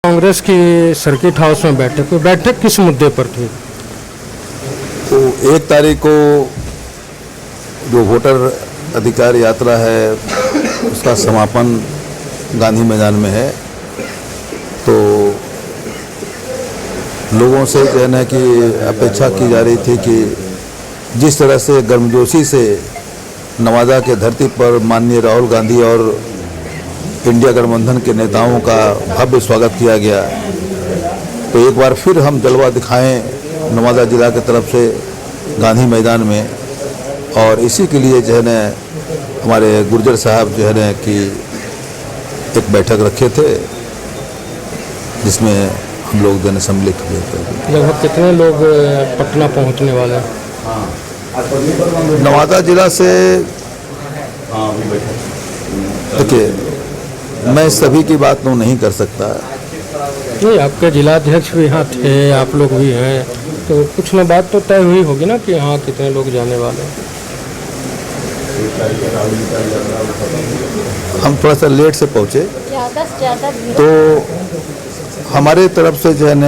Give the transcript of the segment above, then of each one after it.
कांग्रेस की circuit house में बैठक किस मुद्दे पर थी? तो 1 तारीख को जो वोटर अधिकार यात्रा है उसका समापन गांधी मैदान में है। तो लोगों से जो है ना कि अपेक्षा की जा रही थी कि जिस तरह से गर्मजोशी से नवादा के धरती पर माननीय राहुल गांधी और इंडिया गठबंधन के नेताओं का भव्य स्वागत किया गया, तो एक बार फिर हम जलवा दिखाएं नवादा जिला की तरफ से गांधी मैदान में। और इसी के लिए जो है ना हमारे गुर्जर साहब जो है ना कि एक बैठक रखे थे जिसमें हम लोग जन सम्मिलित हुए थे। लगभग कितने लोग पटना पहुंचने वाले हैं? नवादा जिला से देखिए, मैं सभी की बात तो नहीं कर सकता। नहीं, आपके जिलाध्यक्ष भी यहाँ थे, आप लोग भी हैं, तो कुछ न बात तो तय हुई होगी ना कि यहाँ कितने लोग जाने वाले हैं। हम थोड़ा सा लेट से पहुँचे तो हमारे तरफ से जो है न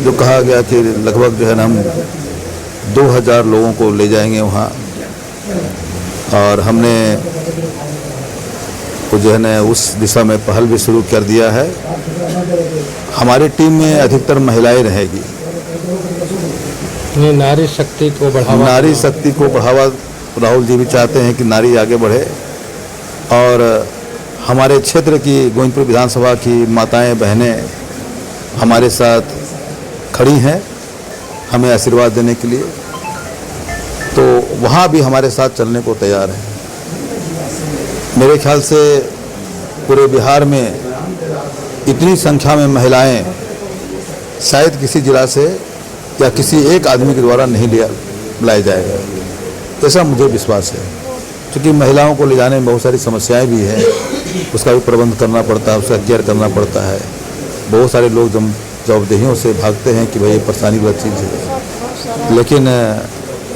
जो कहा गया कि लगभग जो है ना हम 2000 लोगों को ले जाएंगे वहाँ। और हमने तो जो है ना उस दिशा में पहल भी शुरू कर दिया है। हमारी टीम में अधिकतर महिलाएं रहेगी। ये नारी शक्ति को बढ़ावा राहुल जी भी चाहते हैं कि नारी आगे बढ़े। और हमारे क्षेत्र की गोविंदपुर विधानसभा की माताएं बहनें हमारे साथ खड़ी हैं हमें आशीर्वाद देने के लिए, तो वहाँ भी हमारे साथ चलने को तैयार हैं। मेरे ख्याल से पूरे बिहार में इतनी संख्या में महिलाएं शायद किसी जिला से या किसी एक आदमी के द्वारा नहीं लाया जाएगा, ऐसा मुझे विश्वास है। क्योंकि महिलाओं को ले जाने में बहुत सारी समस्याएं भी हैं, उसका भी प्रबंध करना पड़ता है, उसका केयर करना पड़ता है। बहुत सारे लोग जवाबदेहियों से भागते हैं कि भाई ये परेशानी वाली चीज़ है, लेकिन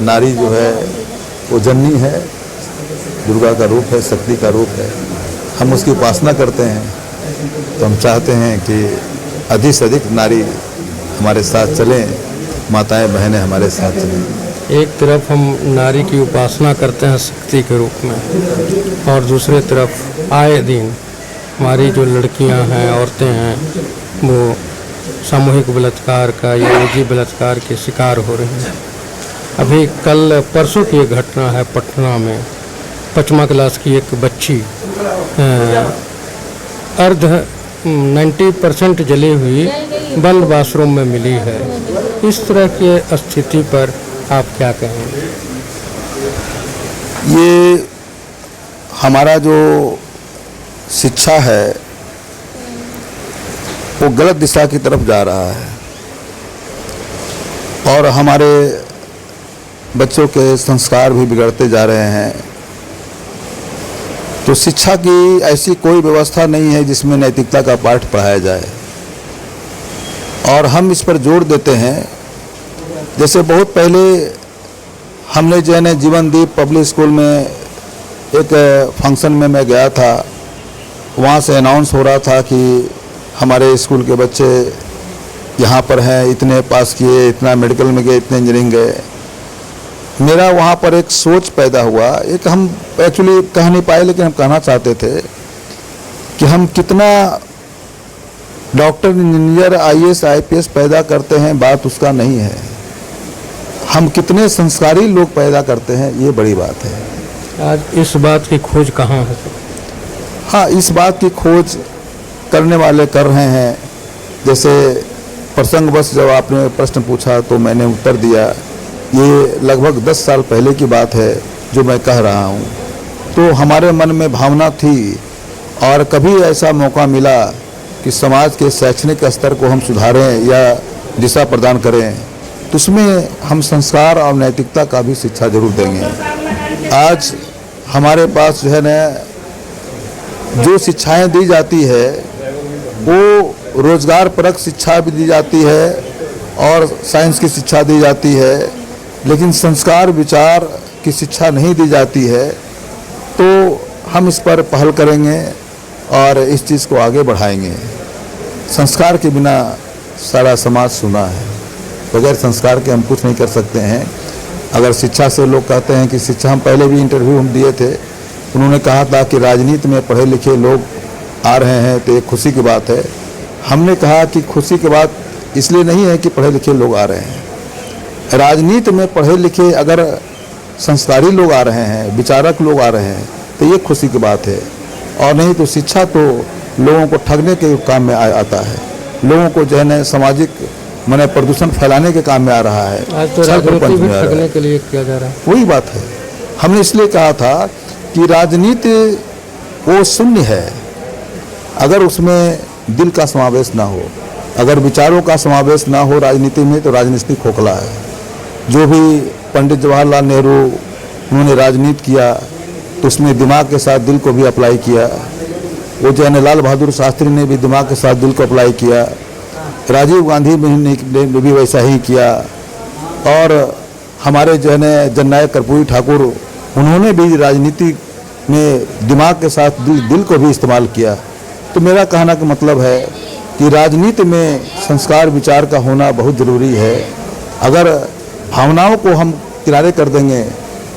नारी जो है वो जननी है, दुर्गा का रूप है, शक्ति का रूप है। हम उसकी उपासना करते हैं, तो हम चाहते हैं कि अधिक से अधिक नारी हमारे साथ चलें, माताएं बहनें हमारे साथ चलें। एक तरफ हम नारी की उपासना करते हैं शक्ति के रूप में, और दूसरे तरफ आए दिन हमारी जो लड़कियां हैं, औरतें हैं, वो सामूहिक बलात्कार का या निजी बलात्कार के शिकार हो रही हैं। अभी कल परसों की एक घटना है पटना में, 5वीं क्लास की एक बच्ची 90% जली हुई बंद बाथरूम में मिली है। इस तरह की स्थिति पर आप क्या कहेंगे? ये हमारा जो शिक्षा है वो गलत दिशा की तरफ जा रहा है, और हमारे बच्चों के संस्कार भी बिगड़ते जा रहे हैं। तो शिक्षा की ऐसी कोई व्यवस्था नहीं है जिसमें नैतिकता का पाठ पढ़ाया जाए, और हम इस पर जोर देते हैं। जैसे बहुत पहले हमने जो है ना जीवनदीप पब्लिक स्कूल में एक फंक्शन में मैं गया था, वहाँ से अनाउंस हो रहा था कि हमारे स्कूल के बच्चे यहाँ पर हैं, इतने पास किए, इतना मेडिकल में गए, इतने इंजीनियरिंग गए। मेरा वहाँ पर एक सोच पैदा हुआ, एक हम एक्चुअली कह नहीं पाए लेकिन हम कहना चाहते थे कि हम कितना डॉक्टर, इंजीनियर, IAS, IPS पैदा करते हैं, बात उसका नहीं है। हम कितने संस्कारी लोग पैदा करते हैं, ये बड़ी बात है। आज इस बात की खोज कहाँ है? हाँ, इस बात की खोज करने वाले कर रहे हैं। जैसे प्रसंगवश जब आपने प्रश्न पूछा तो मैंने उत्तर दिया। ये लगभग 10 साल पहले की बात है जो मैं कह रहा हूँ। तो हमारे मन में भावना थी, और कभी ऐसा मौका मिला कि समाज के शैक्षणिक स्तर को हम सुधारें या दिशा प्रदान करें, तो उसमें हम संस्कार और नैतिकता का भी शिक्षा जरूर देंगे। आज हमारे पास जो है न जो शिक्षाएं दी जाती है वो रोजगार परक शिक्षा भी दी जाती है और साइंस की शिक्षा दी जाती है, लेकिन संस्कार विचार की शिक्षा नहीं दी जाती है। तो हम इस पर पहल करेंगे और इस चीज़ को आगे बढ़ाएंगे। संस्कार के बिना सारा समाज सुना है। बगैर संस्कार के हम कुछ नहीं कर सकते हैं। अगर शिक्षा से लोग कहते हैं कि शिक्षा, हम पहले भी इंटरव्यू हम दिए थे, उन्होंने कहा था कि राजनीति में पढ़े लिखे लोग आ रहे हैं तो ये खुशी की बात है। हमने कहा कि खुशी की बात इसलिए नहीं है कि पढ़े लिखे लोग आ रहे हैं। राजनीति में पढ़े लिखे अगर संस्कारी लोग आ रहे हैं, विचारक लोग आ रहे हैं, तो ये खुशी की बात है। और नहीं तो शिक्षा तो लोगों को ठगने के काम में आता है, लोगों को जो है ना सामाजिक माने प्रदूषण फैलाने के काम में आ रहा है। आज तो राजनीति भी ठगने के लिए किया जा रहा है। वही बात है। हमने इसलिए कहा था कि राजनीति वो शून्य है अगर उसमें दिल का समावेश ना हो, अगर विचारों का समावेश ना हो राजनीति में, तो राजनीति खोखला है। जो भी पंडित जवाहरलाल नेहरू उन्होंने राजनीति किया तो उसमें दिमाग के साथ दिल को भी अप्लाई किया। वो जो है लाल बहादुर शास्त्री ने भी दिमाग के साथ दिल को अप्लाई किया। राजीव गांधी ने भी वैसा ही किया। और हमारे जो है जननायक कर्पूरी ठाकुर, उन्होंने भी राजनीति में दिमाग के साथ दिल को भी इस्तेमाल किया। तो मेरा कहना का मतलब है कि राजनीति में संस्कार विचार का होना बहुत ज़रूरी है। अगर भावनाओं को हम किनारे कर देंगे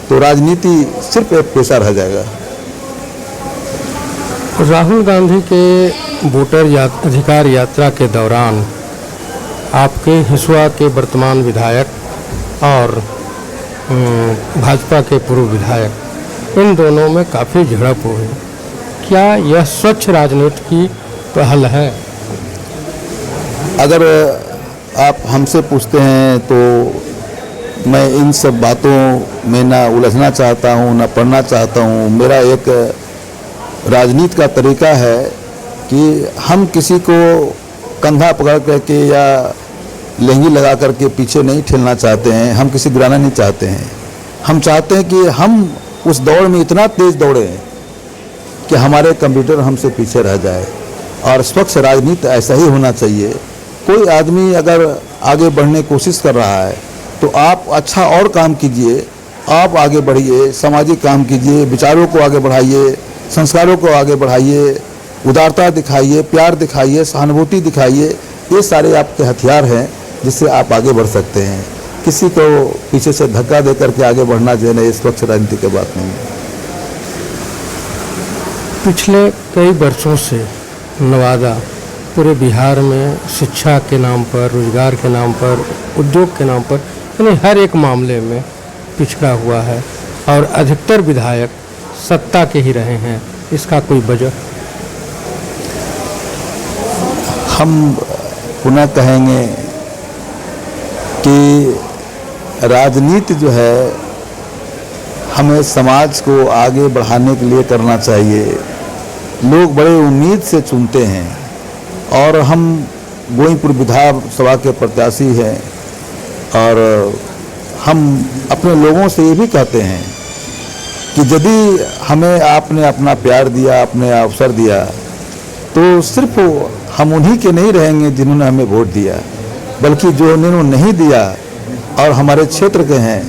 तो राजनीति सिर्फ एक पेशा रह जाएगा। राहुल गांधी के वोटर अधिकार यात्रा के दौरान आपके हिसुआ के वर्तमान विधायक और भाजपा के पूर्व विधायक, इन दोनों में काफ़ी झड़प हुई। क्या यह स्वच्छ राजनीति की पहल है? अगर आप हमसे पूछते हैं तो मैं इन सब बातों में ना उलझना चाहता हूँ, ना पढ़ना चाहता हूँ। मेरा एक राजनीति का तरीका है कि हम किसी को कंधा पकड़ करके या लहंगी लगा करके पीछे नहीं ठेलना चाहते हैं। हम किसी गिराना नहीं चाहते हैं। हम चाहते हैं कि हम उस दौड़ में इतना तेज दौड़ें कि हमारे कंप्यूटर हमसे पीछे रह जाए। और स्वच्छ राजनीति ऐसा ही होना चाहिए। कोई आदमी अगर आगे बढ़ने की कोशिश कर रहा है तो आप अच्छा और काम कीजिए, आप आगे बढ़िए, सामाजिक काम कीजिए, विचारों को आगे बढ़ाइए, संस्कारों को आगे बढ़ाइए, उदारता दिखाइए, प्यार दिखाइए, सहानुभूति दिखाइए। ये सारे आपके हथियार हैं जिससे आप आगे बढ़ सकते हैं। किसी को पीछे से धक्का दे करके आगे बढ़ना जो है ना, ये स्वच्छ राजनीति की बात नहीं है। पिछले कई वर्षों से नवादा पूरे बिहार में शिक्षा के नाम पर, रोजगार के नाम पर, उद्योग के नाम पर, यानी हर एक मामले में पिछड़ा हुआ है और अधिकतर विधायक सत्ता के ही रहे हैं। इसका कोई वजह? हम पुनः कहेंगे कि राजनीति जो है हमें समाज को आगे बढ़ाने के लिए करना चाहिए। लोग बड़े उम्मीद से चुनते हैं और हम गोविंदपुर विधानसभा के प्रत्याशी हैं और हम अपने लोगों से ये भी कहते हैं कि यदि हमें आपने अपना प्यार दिया, अपने अवसर दिया, तो सिर्फ हम उन्हीं के नहीं रहेंगे जिन्होंने हमें वोट दिया, बल्कि जो उन्होंने नहीं दिया और हमारे क्षेत्र के हैं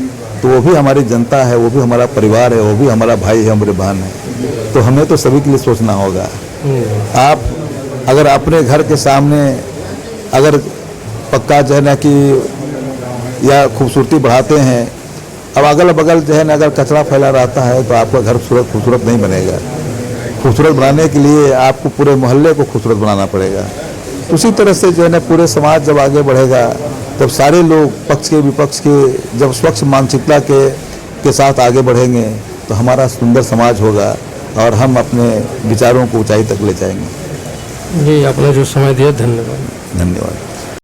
तो वो भी हमारी जनता है, वो भी हमारा परिवार है, वो भी हमारा भाई है, हमारे बहन है। तो हमें तो सभी के लिए सोचना होगा। आप अगर अपने घर के सामने अगर पक्का जो है ना कि या खूबसूरती बढ़ाते हैं, अब अगल बगल जो है ना अगर कचरा फैला रहता है तो आपका घर खूबसूरत नहीं बनेगा। खूबसूरत बनाने के लिए आपको पूरे मोहल्ले को खूबसूरत बनाना पड़ेगा। उसी तरह से जो है ना पूरे समाज जब आगे बढ़ेगा, जब सारे लोग पक्ष के विपक्ष के जब स्वच्छ मानसिकता के साथ आगे बढ़ेंगे तो हमारा सुंदर समाज होगा और हम अपने विचारों को ऊंचाई तक ले जाएंगे। जी, आपने जो समय दिया, धन्यवाद। धन्यवाद।